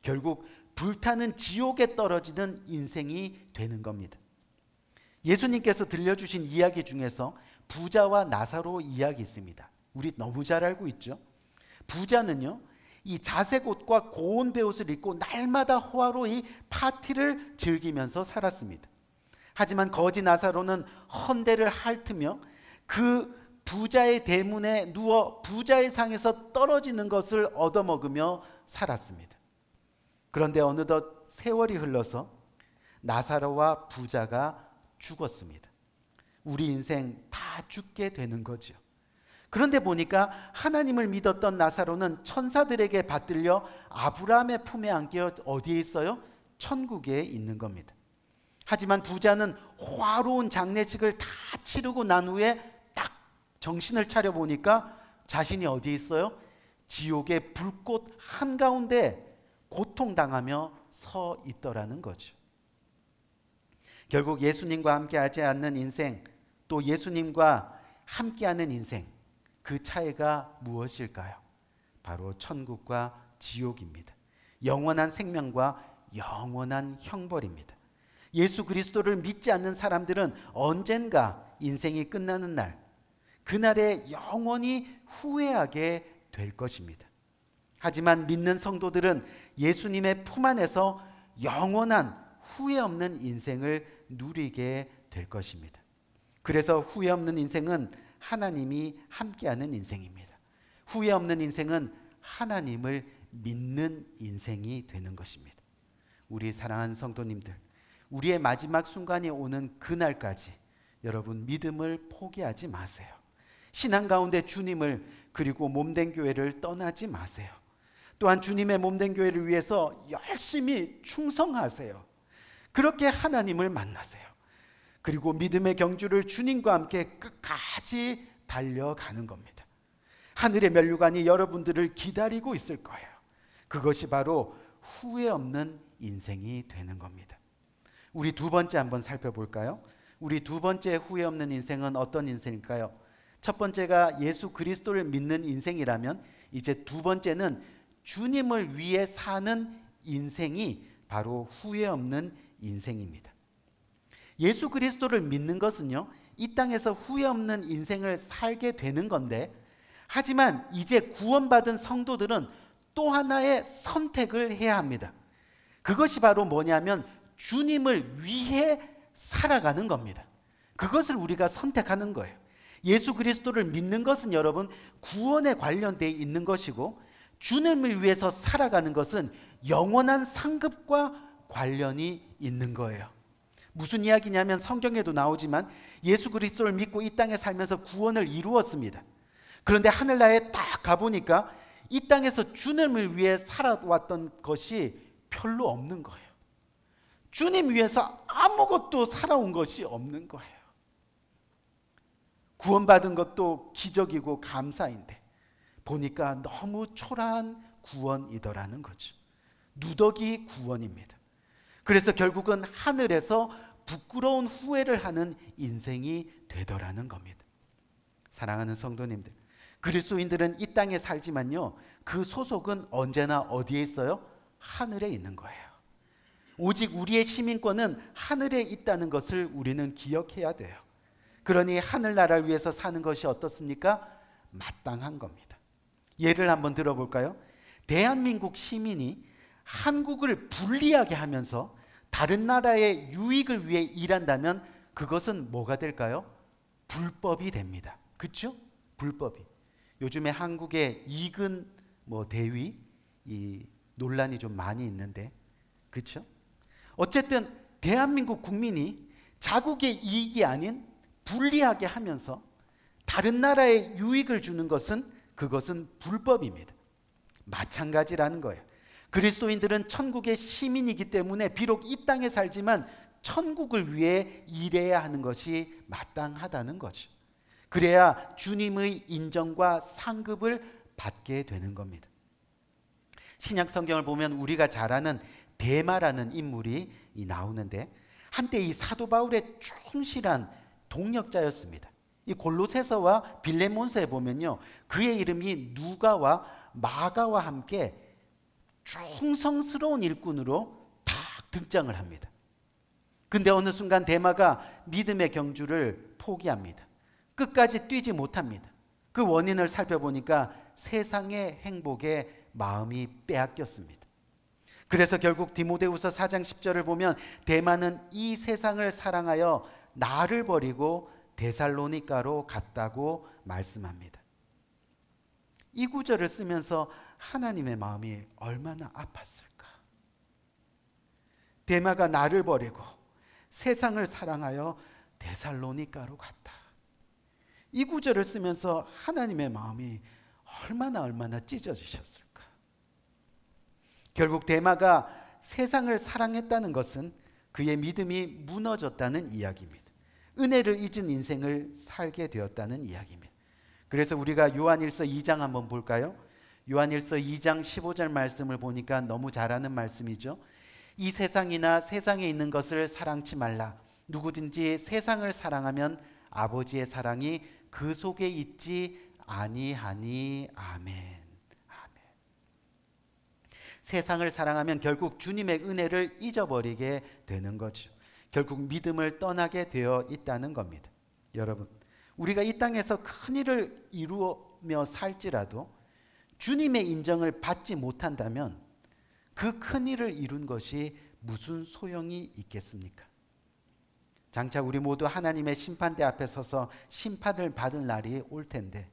결국 불타는 지옥에 떨어지는 인생이 되는 겁니다. 예수님께서 들려주신 이야기 중에서 부자와 나사로 이야기 있습니다. 우리 너무 잘 알고 있죠. 부자는요 이 자색 옷과 고운 베옷을 입고 날마다 호화로이 파티를 즐기면서 살았습니다. 하지만 거지 나사로는 헌대를 핥으며 그 부자의 대문에 누워 부자의 상에서 떨어지는 것을 얻어먹으며 살았습니다. 그런데 어느덧 세월이 흘러서 나사로와 부자가 죽었습니다. 우리 인생 다 죽게 되는 거죠. 그런데 보니까 하나님을 믿었던 나사로는 천사들에게 받들려 아브라함의 품에 안겨 어디에 있어요? 천국에 있는 겁니다. 하지만 부자는 화로운 장례식을 다 치르고 난 후에 딱 정신을 차려 보니까 자신이 어디에 있어요? 지옥의 불꽃 한가운데 고통당하며 서 있더라는 거죠. 결국 예수님과 함께하지 않는 인생, 또 예수님과 함께하는 인생, 그 차이가 무엇일까요? 바로 천국과 지옥입니다. 영원한 생명과 영원한 형벌입니다. 예수 그리스도를 믿지 않는 사람들은 언젠가 인생이 끝나는 날, 그날에 영원히 후회하게 될 것입니다. 하지만 믿는 성도들은 예수님의 품 안에서 영원한 후회 없는 인생을 누리게 될 것입니다. 그래서 후회 없는 인생은 하나님이 함께하는 인생입니다. 후회 없는 인생은 하나님을 믿는 인생이 되는 것입니다. 우리 사랑하는 성도님들, 우리의 마지막 순간이 오는 그날까지 여러분 믿음을 포기하지 마세요. 신앙 가운데 주님을 그리고 몸된 교회를 떠나지 마세요. 또한 주님의 몸된 교회를 위해서 열심히 충성하세요. 그렇게 하나님을 만나세요. 그리고 믿음의 경주를 주님과 함께 끝까지 달려가는 겁니다. 하늘의 면류관이 여러분들을 기다리고 있을 거예요. 그것이 바로 후회 없는 인생이 되는 겁니다. 우리 두 번째 한번 살펴볼까요? 우리 두 번째 후회 없는 인생은 어떤 인생일까요? 첫 번째가 예수 그리스도를 믿는 인생이라면 이제 두 번째는 주님을 위해 사는 인생이 바로 후회 없는 인생입니다. 예수 그리스도를 믿는 것은요, 이 땅에서 후회 없는 인생을 살게 되는 건데, 하지만 이제 구원받은 성도들은 또 하나의 선택을 해야 합니다. 그것이 바로 뭐냐면 주님을 위해 살아가는 겁니다. 그것을 우리가 선택하는 거예요. 예수 그리스도를 믿는 것은 여러분 구원에 관련되어 있는 것이고, 주님을 위해서 살아가는 것은 영원한 상급과 관련이 있는 거예요. 무슨 이야기냐면 성경에도 나오지만 예수 그리스도를 믿고 이 땅에 살면서 구원을 이루었습니다. 그런데 하늘나라에 딱 가보니까 이 땅에서 주님을 위해 살아왔던 것이 별로 없는 거예요. 주님 위해서 아무것도 살아온 것이 없는 거예요. 구원받은 것도 기적이고 감사인데 보니까 너무 초라한 구원이더라는 거죠. 누더기 구원입니다. 그래서 결국은 하늘에서 부끄러운 후회를 하는 인생이 되더라는 겁니다. 사랑하는 성도님들, 그리스도인들은 이 땅에 살지만요, 그 소속은 언제나 어디에 있어요? 하늘에 있는 거예요. 오직 우리의 시민권은 하늘에 있다는 것을 우리는 기억해야 돼요. 그러니 하늘나라를 위해서 사는 것이 어떻습니까? 마땅한 겁니다. 예를 한번 들어볼까요? 대한민국 시민이 한국을 불리하게 하면서 다른 나라의 유익을 위해 일한다면 그것은 뭐가 될까요? 불법이 됩니다. 그렇죠? 불법이. 요즘에 한국의 이근 대위 이 논란이 좀 많이 있는데, 그렇죠? 어쨌든 대한민국 국민이 자국의 이익이 아닌 불리하게 하면서 다른 나라에 유익을 주는 것은 그것은 불법입니다. 마찬가지라는 거예요. 그리스도인들은 천국의 시민이기 때문에 비록 이 땅에 살지만 천국을 위해 일해야 하는 것이 마땅하다는 거죠. 그래야 주님의 인정과 상급을 받게 되는 겁니다. 신약 성경을 보면 우리가 잘 아는 데마라는 인물이 나오는데, 한때 이 사도 바울의 충실한 동역자였습니다. 이 골로새서와 빌레몬서에 보면요, 그의 이름이 누가와 마가와 함께 충성스러운 일꾼으로 딱 등장을 합니다. 근데 어느 순간 데마가 믿음의 경주를 포기합니다. 끝까지 뛰지 못합니다. 그 원인을 살펴보니까 세상의 행복에 마음이 빼앗겼습니다. 그래서 결국 디모데후서 4장 10절을 보면 데마는 이 세상을 사랑하여 나를 버리고 데살로니가로 갔다고 말씀합니다. 이 구절을 쓰면서 하나님의 마음이 얼마나 아팠을까? 데마가 나를 버리고 세상을 사랑하여 데살로니가로 갔다. 이 구절을 쓰면서 하나님의 마음이 얼마나 찢어지셨을까? 결국 데마가 세상을 사랑했다는 것은 그의 믿음이 무너졌다는 이야기입니다. 은혜를 잊은 인생을 살게 되었다는 이야기입니다. 그래서 우리가 요한일서 2장 한번 볼까요? 요한일서 2장 15절 말씀을 보니까 너무 잘 아는 말씀이죠. 이 세상이나 세상에 있는 것을 사랑치 말라. 누구든지 세상을 사랑하면 아버지의 사랑이 그 속에 있지 아니하니. 아멘. 아멘. 세상을 사랑하면 결국 주님의 은혜를 잊어버리게 되는 거죠. 결국 믿음을 떠나게 되어 있다는 겁니다. 여러분, 우리가 이 땅에서 큰 일을 이루며 살지라도 주님의 인정을 받지 못한다면 그 큰 일을 이룬 것이 무슨 소용이 있겠습니까? 장차 우리 모두 하나님의 심판대 앞에 서서 심판을 받을 날이 올 텐데,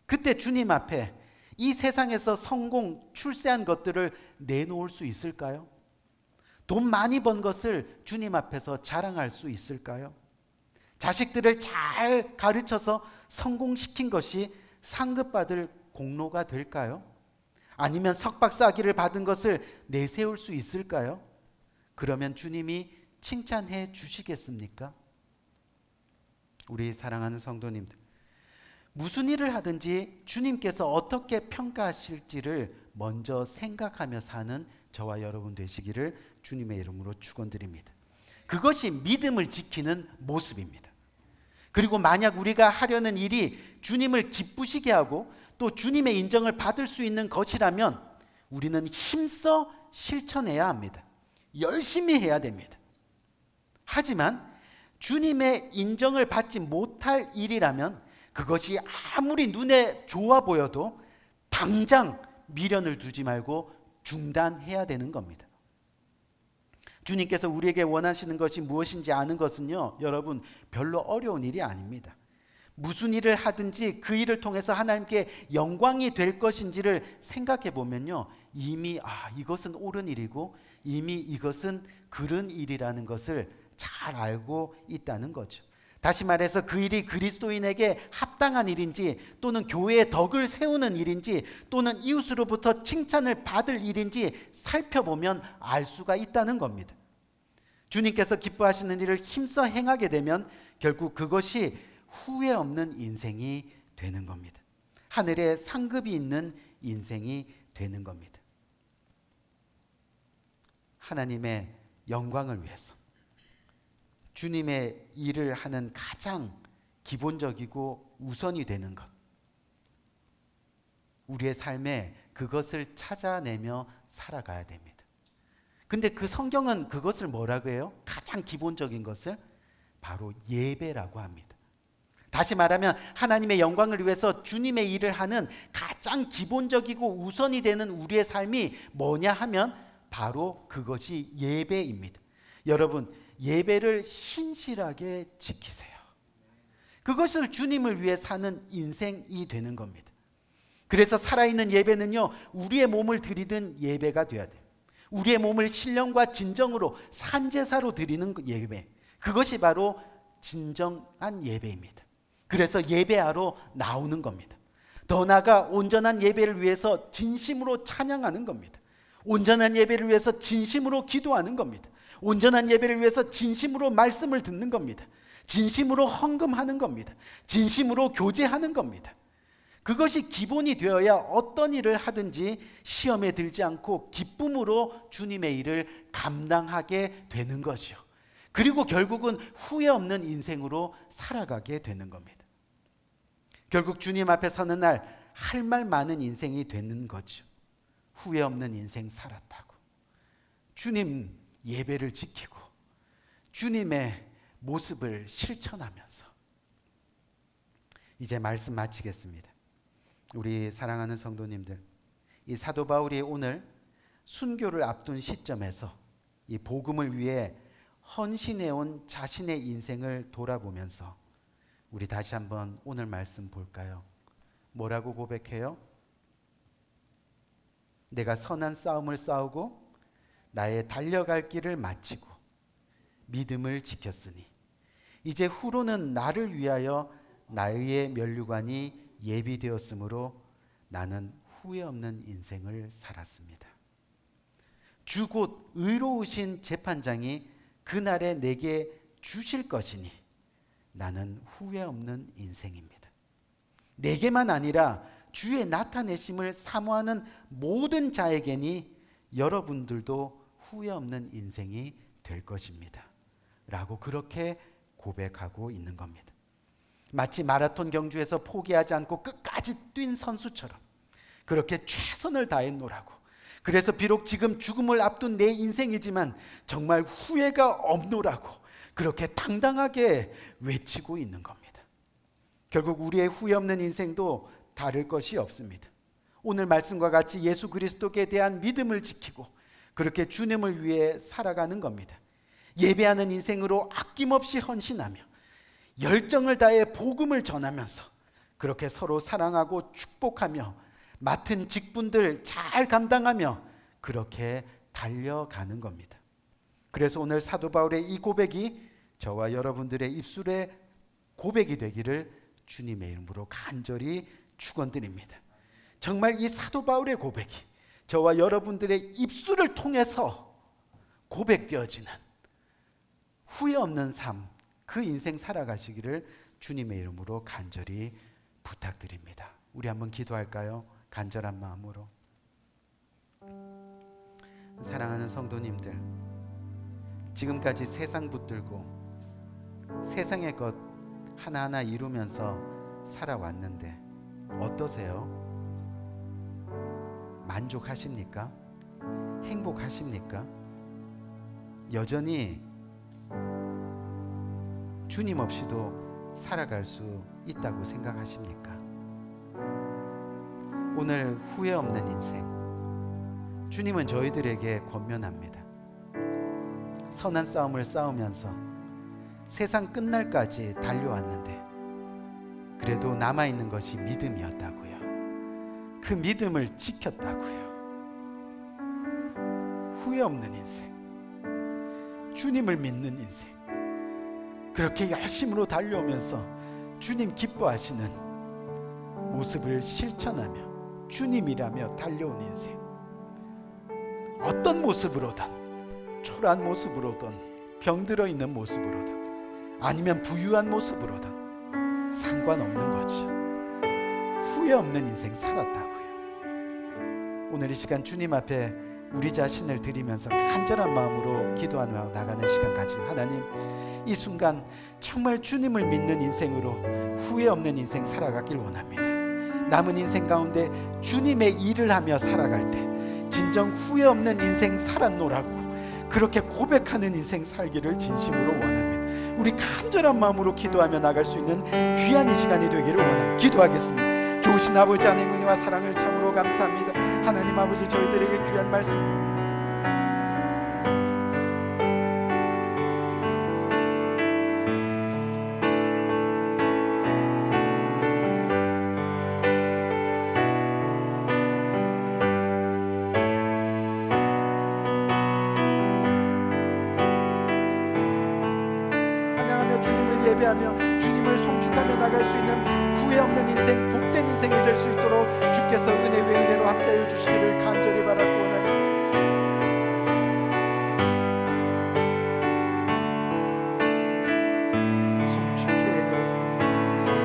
그때 주님 앞에 이 세상에서 성공, 출세한 것들을 내놓을 수 있을까요? 돈 많이 번 것을 주님 앞에서 자랑할 수 있을까요? 자식들을 잘 가르쳐서 성공시킨 것이 상급받을 공로가 될까요? 아니면 석박사기를 받은 것을 내세울 수 있을까요? 그러면 주님이 칭찬해 주시겠습니까? 우리 사랑하는 성도님들, 무슨 일을 하든지 주님께서 어떻게 평가하실지를 먼저 생각하며 사는 저와 여러분 되시기를 주님의 이름으로 축원드립니다. 그것이 믿음을 지키는 모습입니다. 그리고 만약 우리가 하려는 일이 주님을 기쁘시게 하고 또 주님의 인정을 받을 수 있는 것이라면 우리는 힘써 실천해야 합니다. 열심히 해야 됩니다. 하지만 주님의 인정을 받지 못할 일이라면 그것이 아무리 눈에 좋아 보여도 당장 미련을 두지 말고 중단해야 되는 겁니다. 주님께서 우리에게 원하시는 것이 무엇인지 아는 것은요, 여러분, 별로 어려운 일이 아닙니다. 무슨 일을 하든지 그 일을 통해서 하나님께 영광이 될 것인지를 생각해 보면요, 이미 이것은 옳은 일이고 이미 이것은 그른 일이라는 것을 잘 알고 있다는 거죠. 다시 말해서 그 일이 그리스도인에게 합당한 일인지 또는 교회의 덕을 세우는 일인지 또는 이웃으로부터 칭찬을 받을 일인지 살펴보면 알 수가 있다는 겁니다. 주님께서 기뻐하시는 일을 힘써 행하게 되면 결국 그것이 후회 없는 인생이 되는 겁니다. 하늘에 상급이 있는 인생이 되는 겁니다. 하나님의 영광을 위해서 주님의 일을 하는 가장 기본적이고 우선이 되는 것, 우리의 삶에 그것을 찾아내며 살아가야 됩니다. 근데 그 성경은 그것을 뭐라고 해요? 가장 기본적인 것을 바로 예배라고 합니다. 다시 말하면 하나님의 영광을 위해서 주님의 일을 하는 가장 기본적이고 우선이 되는 우리의 삶이 뭐냐 하면 바로 그것이 예배입니다. 여러분, 예배를 신실하게 지키세요. 그것을 주님을 위해 사는 인생이 되는 겁니다. 그래서 살아있는 예배는요, 우리의 몸을 드리는 예배가 되어야 돼요. 우리의 몸을 신령과 진정으로 산제사로 드리는 예배, 그것이 바로 진정한 예배입니다. 그래서 예배하러 나오는 겁니다. 더 나아가 온전한 예배를 위해서 진심으로 찬양하는 겁니다. 온전한 예배를 위해서 진심으로 기도하는 겁니다. 온전한 예배를 위해서 진심으로 말씀을 듣는 겁니다. 진심으로 헌금하는 겁니다. 진심으로 교제하는 겁니다. 그것이 기본이 되어야 어떤 일을 하든지 시험에 들지 않고 기쁨으로 주님의 일을 감당하게 되는 것이요. 그리고 결국은 후회 없는 인생으로 살아가게 되는 겁니다. 결국 주님 앞에 서는 날 할 말 많은 인생이 되는 거죠. 후회 없는 인생 살았다고. 주님 예배를 지키고 주님의 모습을 실천하면서. 이제 말씀 마치겠습니다. 우리 사랑하는 성도님들, 이 사도 바울이 오늘 순교를 앞둔 시점에서 이 복음을 위해 헌신해온 자신의 인생을 돌아보면서 우리 다시 한번 오늘 말씀 볼까요? 뭐라고 고백해요? 내가 선한 싸움을 싸우고 나의 달려갈 길을 마치고 믿음을 지켰으니 이제 후로는 나를 위하여 나의 면류관이 예비되었으므로 나는 후회 없는 인생을 살았습니다. 주 곧 의로우신 재판장이 그날에 내게 주실 것이니 나는 후회 없는 인생입니다. 내게만 아니라 주의 나타내심을 사모하는 모든 자에게니 여러분들도 후회 없는 인생이 될 것입니다. 라고 그렇게 고백하고 있는 겁니다. 마치 마라톤 경주에서 포기하지 않고 끝까지 뛴 선수처럼 그렇게 최선을 다했노라고. 그래서 비록 지금 죽음을 앞둔 내 인생이지만 정말 후회가 없노라고 그렇게 당당하게 외치고 있는 겁니다. 결국 우리의 후회 없는 인생도 다를 것이 없습니다. 오늘 말씀과 같이 예수 그리스도께 대한 믿음을 지키고 그렇게 주님을 위해 살아가는 겁니다. 예배하는 인생으로 아낌없이 헌신하며 열정을 다해 복음을 전하면서 그렇게 서로 사랑하고 축복하며 맡은 직분들 잘 감당하며 그렇게 달려가는 겁니다. 그래서 오늘 사도 바울의 이 고백이 저와 여러분들의 입술의 고백이 되기를 주님의 이름으로 간절히 축원드립니다. 정말 이 사도 바울의 고백이 저와 여러분들의 입술을 통해서 고백되어지는 후회 없는 삶, 그 인생 살아가시기를 주님의 이름으로 간절히 부탁드립니다. 우리 한번 기도할까요? 간절한 마음으로. 사랑하는 성도님들, 지금까지 세상 붙들고 세상의 것 하나하나 이루면서 살아왔는데 어떠세요? 만족하십니까? 행복하십니까? 여전히 주님 없이도 살아갈 수 있다고 생각하십니까? 오늘 후회 없는 인생, 주님은 저희들에게 권면합니다. 선한 싸움을 싸우면서 세상 끝날까지 달려왔는데 그래도 남아있는 것이 믿음이었다고요. 그 믿음을 지켰다고요. 후회 없는 인생, 주님을 믿는 인생, 그렇게 열심으로 달려오면서 주님 기뻐하시는 모습을 실천하며 주님이라며 달려온 인생, 어떤 모습으로든, 초라한 모습으로든, 병들어 있는 모습으로든, 아니면 부유한 모습으로든 상관없는 거죠. 후회 없는 인생 살았다고요. 오늘 이 시간 주님 앞에 우리 자신을 드리면서 간절한 마음으로 기도하며 나가는 시간 가진 하나님, 이 순간 정말 주님을 믿는 인생으로 후회 없는 인생 살아가길 원합니다. 남은 인생 가운데 주님의 일을 하며 살아갈 때 진정 후회 없는 인생 살았노라고 그렇게 고백하는 인생 살기를 진심으로 원합니다. 우리 간절한 마음으로 기도하며 나갈 수 있는 귀한 이 시간이 되기를 원합니다. 기도하겠습니다. 좋으신 아버지 하나님 은혜와 사랑을 참으로 감사합니다. 하나님 아버지, 저희들에게 귀한 말씀 예배하며 주님을 송축하며 나갈 수 있는 후회 없는 인생, 복된 인생이 될 수 있도록 주께서 은혜 외 은혜로 함께하여 주시기를 간절히 바라고 원합니다.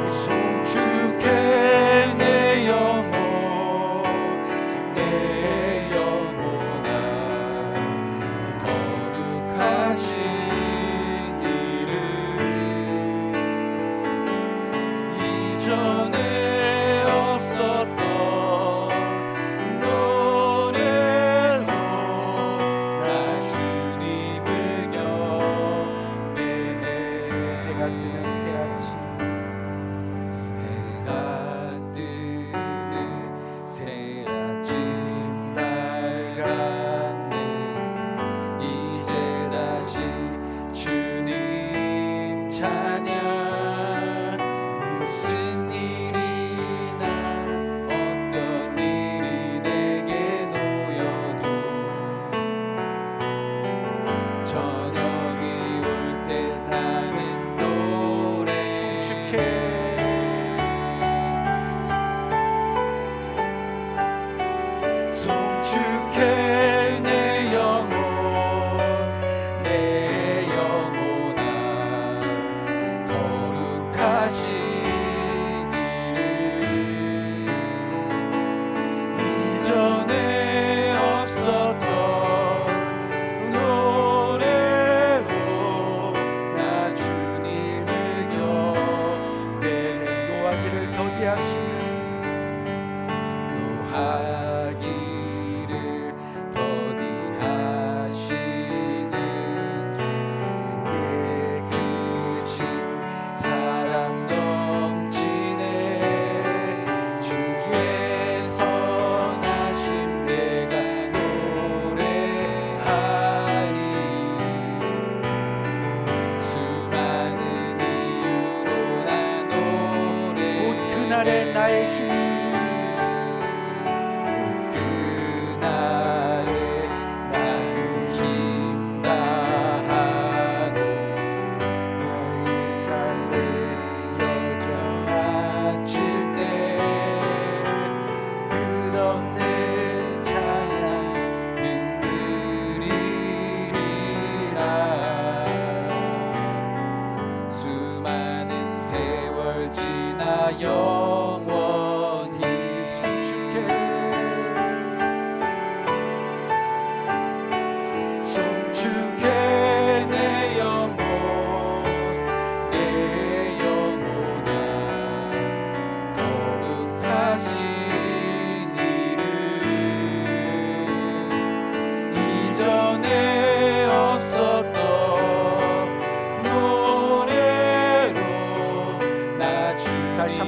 송축해 내 영혼, 내 영혼아, 거룩하신 전에 없었던 노래로 나 주님을 경배해. 해가 뜨는 새 아침, 해가 뜨는 새 아침 밝았네. 이제 다시 주님 찬양. 송축해 내 영혼, 내 영혼아, 거룩하신 이름. 이전에 없었던 노래로 나 주님을 경배해. 노하기를 더디하시는 노하기를 더디하시는 주, 그의 크신 사랑 넘치네. 주의 선하심 내가 노래하리. 수많은 이유로 나 노래. 곧 그날의 나의 힘, 수많은 세월 지나 영원히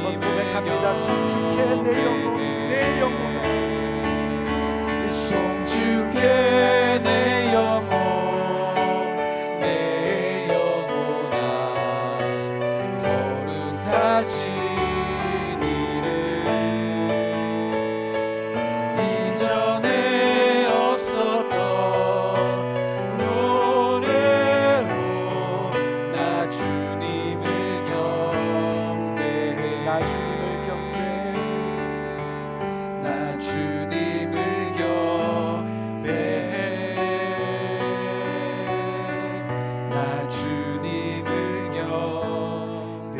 한번 고백합니다. 송축해 내 영혼, 내 영혼아. 송축해 내 영혼, 내 영혼아. 거룩하신 이름 이전에 없었던 노래로 나 주님을 경배해. 나 주님을 경배해. 나 주님을 경배해. 나 주님을 경배해.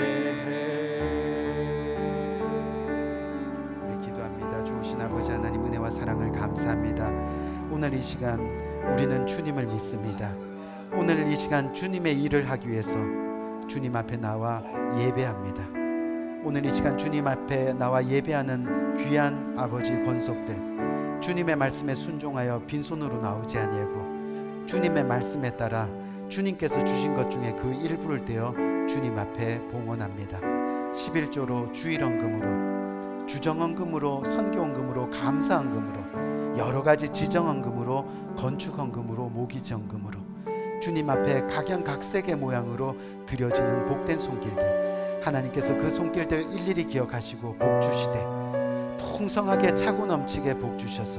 우리 기도합니다. 좋으신 아버지 하나님, 은혜와 사랑을 감사합니다. 오늘 이 시간 우리는 주님을 믿습니다. 오늘 이 시간 주님의 일을 하기 위해서 주님 앞에 나와 예배합니다. 오늘 이 시간 주님 앞에 나와 예배하는 귀한 아버지 권속들, 주님의 말씀에 순종하여 빈손으로 나오지 아니하고 주님의 말씀에 따라 주님께서 주신 것 중에 그 일부를 떼어 주님 앞에 봉헌합니다. 11조로 주일헌금으로, 주정헌금으로, 선교헌금으로, 감사헌금으로, 여러 가지 지정헌금으로, 건축헌금으로, 모기지헌금으로 주님 앞에 각양각색의 모양으로 드려지는 복된 손길들, 하나님께서 그 손길들 일일이 기억하시고 복 주시되 풍성하게 차고 넘치게 복 주셔서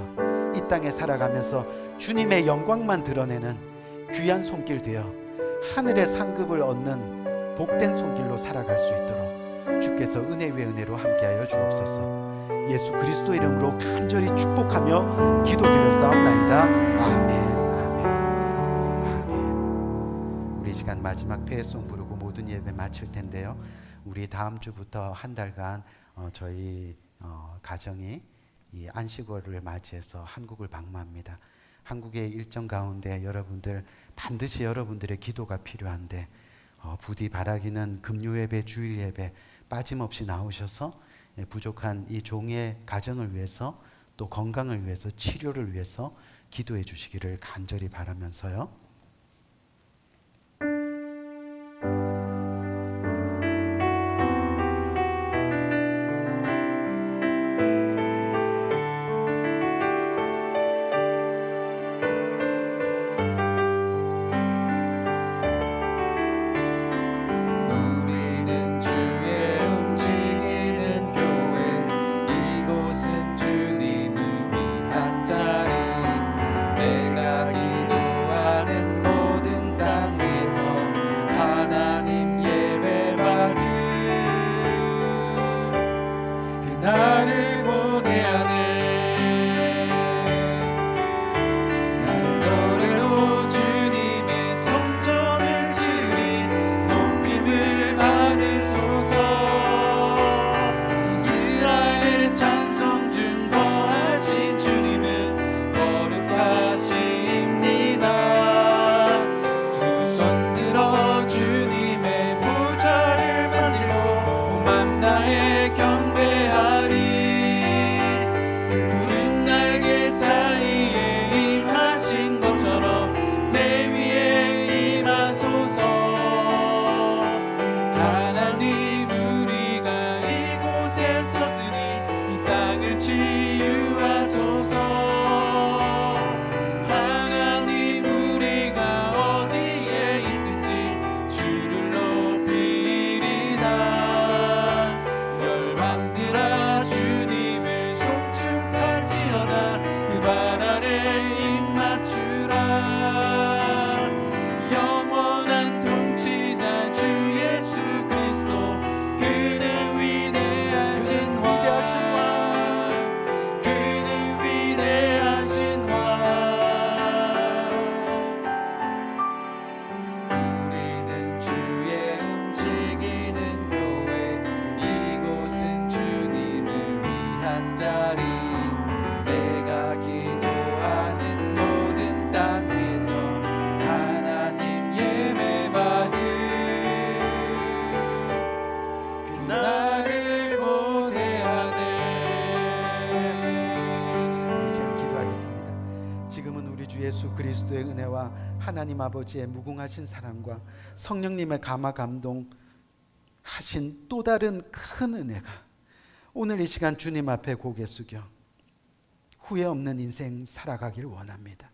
이 땅에 살아가면서 주님의 영광만 드러내는 귀한 손길 되어 하늘의 상급을 얻는 복된 손길로 살아갈 수 있도록 주께서 은혜 위에 은혜로 함께하여 주옵소서. 예수 그리스도 이름으로 간절히 축복하며 기도드렸사옵나이다. 아멘, 아멘, 아멘. 우리 이 시간 마지막 폐회송 부르고 모든 예배 마칠 텐데요. 우리 다음 주부터 한 달간 저희 가정이 이 안식월을 맞이해서 한국을 방문합니다. 한국의 일정 가운데 여러분들 반드시 여러분들의 기도가 필요한데 부디 바라기는 금요예배, 주일예배 빠짐없이 나오셔서 부족한 이 종의 가정을 위해서 또 건강을 위해서 치료를 위해서 기도해 주시기를 간절히 바라면서요. 우리는 주의 움직이는 교회, 이곳은 주님을 위한 자리. 내가 기도하는 모든 땅 위에서 하나님 예배받은 그날을 고대하네. 날 노래로 주님의 성전을 치리 높임을 받으소서. 이스라엘의 찬송 중 거하신 주님은 거룩하십니다. 두 손 들어 주님의 보좌를 만들고 온 맘 다해 경배하리. 구름 날개 사이에 임하신 것처럼 내 위에 임하소서. 하나님 우리가 이곳에 섰으니 이 땅을 치유하소서. 하나님 우리가 어디에 있든지 주를 높이리다. 열방들아 주님을 송축할지어다. 그 발 아래 입 맞추라. 영원한 통치자 주 예수 그리스도, 그는 위대하신 왕, 그는 위대하신 왕. 우리는 주의 움직이는 교회, 이곳은 주님을 위한 자리. 내가 기도하는 모든 땅 위에서 하나님 예배받은 그날을 고대하네. 이 시간 기도하겠습니다. 지금은 우리 주 예수 그리스도의 은혜와 하나님 아버지의 무궁하신 사랑과 성령님의 감화 감동 하신 또 다른 큰 은혜가 오늘 이 시간 주님 앞에 고개 숙여 후회 없는 인생 살아가기를 원합니다.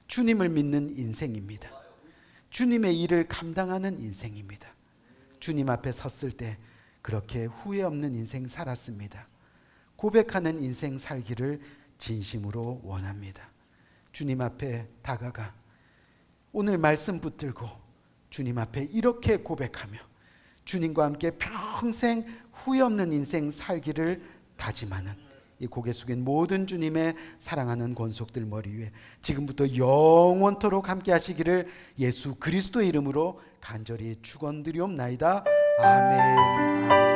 주님을 믿는 인생입니다. 주님의 일을 감당하는 인생입니다. 주님 앞에 섰을 때 그렇게 후회 없는 인생 살았습니다. 고백하는 인생 살기를 진심으로 원합니다. 주님 앞에 다가가 오늘 말씀 붙들고 주님 앞에 이렇게 고백하며 주님과 함께 평생 후회 없는 인생 살기를 다짐하는 이 고개 숙인 모든 주님의 사랑하는 권속들 머리 위에 지금부터 영원토록 함께 하시기를 예수 그리스도의 이름으로 간절히 축원드리옵나이다. 아멘. 아멘.